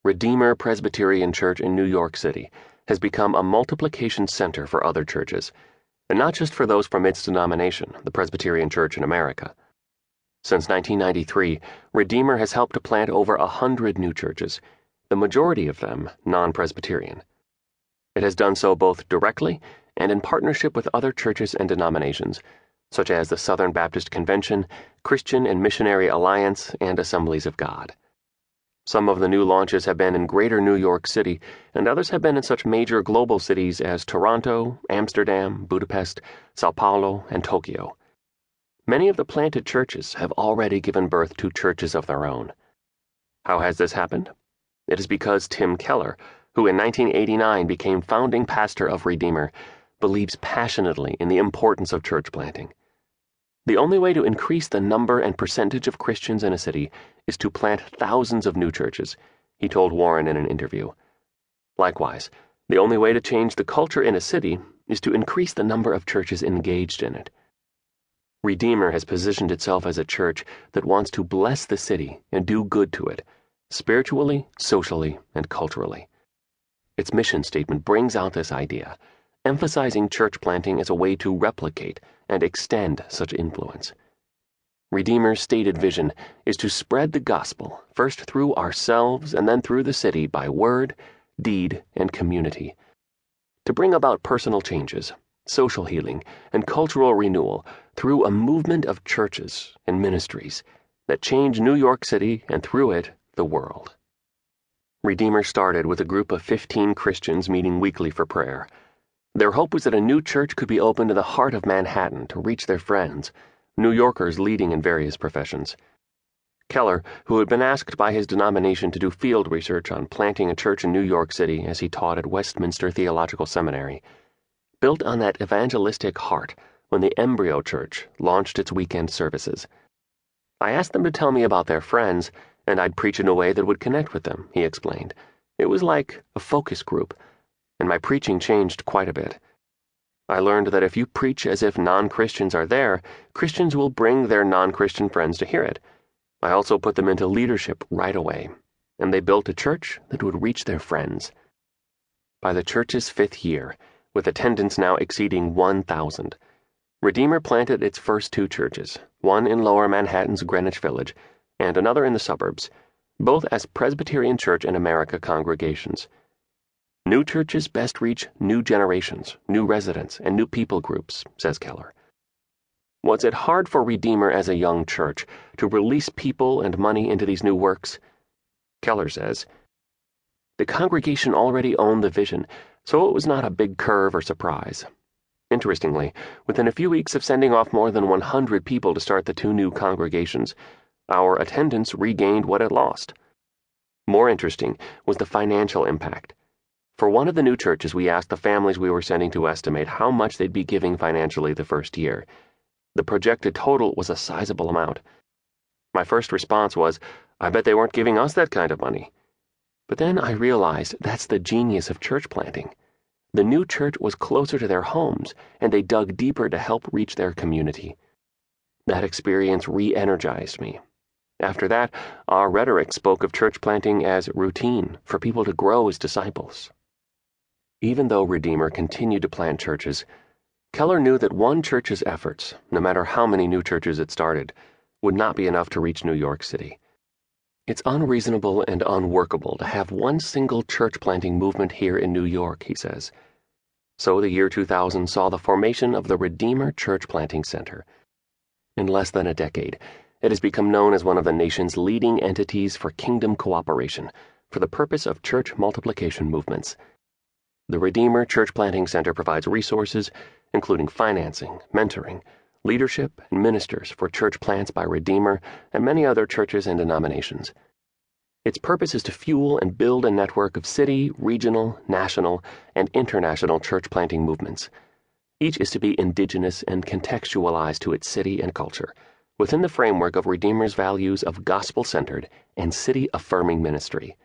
Redeemer Presbyterian Church in New York City has become a multiplication center for other churches, and not just for those from its denomination, the Presbyterian Church in America. Since 1993, Redeemer has helped to plant over 100 new churches, the majority of them non-Presbyterian. It has done so both directly and in partnership with other churches and denominations, such as the Southern Baptist Convention, Christian and Missionary Alliance, and Assemblies of God. Some of the new launches have been in Greater New York City, and others have been in such major global cities as Toronto, Amsterdam, Budapest, Sao Paulo, and Tokyo. Many of the planted churches have already given birth to churches of their own. How has this happened? It is because Tim Keller, who in 1989 became founding pastor of Redeemer, believes passionately in the importance of church planting. The only way to increase the number and percentage of Christians in a city is to plant thousands of new churches, he told Warren in an interview. Likewise, the only way to change the culture in a city is to increase the number of churches engaged in it. Redeemer has positioned itself as a church that wants to bless the city and do good to it, spiritually, socially, and culturally. Its mission statement brings out this idea, emphasizing church planting as a way to replicate and extend such influence. Redeemer's stated vision is to spread the gospel first through ourselves and then through the city by word, deed, and community, to bring about personal changes, social healing, and cultural renewal through a movement of churches and ministries that change New York City and through it, the world. Redeemer started with a group of 15 Christians meeting weekly for prayer. Their hope was that a new church could be opened in the heart of Manhattan to reach their friends, New Yorkers leading in various professions. Keller, who had been asked by his denomination to do field research on planting a church in New York City as he taught at Westminster Theological Seminary, built on that evangelistic heart when the embryo church launched its weekend services. I asked them to tell me about their friends, and I'd preach in a way that would connect with them, he explained. It was like a focus group, and my preaching changed quite a bit. I learned that if you preach as if non-Christians are there, Christians will bring their non-Christian friends to hear it. I also put them into leadership right away, and they built a church that would reach their friends. By the church's 5th year, with attendance now exceeding 1,000, Redeemer planted its first 2 churches, one in Lower Manhattan's Greenwich Village and another in the suburbs, both as Presbyterian Church in America congregations. New churches best reach new generations, new residents, and new people groups, says Keller. Was it hard for Redeemer as a young church to release people and money into these new works? Keller says, the congregation already owned the vision, so it was not a big curve or surprise. Interestingly, within a few weeks of sending off more than 100 people to start the 2 new congregations, our attendance regained what it lost. More interesting was the financial impact. For one of the new churches, we asked the families we were sending to estimate how much they'd be giving financially the first year. The projected total was a sizable amount. My first response was, I bet they weren't giving us that kind of money. But then I realized that's the genius of church planting. The new church was closer to their homes, and they dug deeper to help reach their community. That experience re-energized me. After that, our rhetoric spoke of church planting as routine for people to grow as disciples. Even though Redeemer continued to plant churches, Keller knew that one church's efforts, no matter how many new churches it started, would not be enough to reach New York City. It's unreasonable and unworkable to have one single church planting movement here in New York, he says. So the year 2000 saw the formation of the Redeemer Church Planting Center. In less than a decade, it has become known as one of the nation's leading entities for kingdom cooperation for the purpose of church multiplication movements. The Redeemer Church Planting Center provides resources, including financing, mentoring, leadership, and ministers for church plants by Redeemer and many other churches and denominations. Its purpose is to fuel and build a network of city, regional, national, and international church planting movements. Each is to be indigenous and contextualized to its city and culture, within the framework of Redeemer's values of gospel-centered and city-affirming ministry.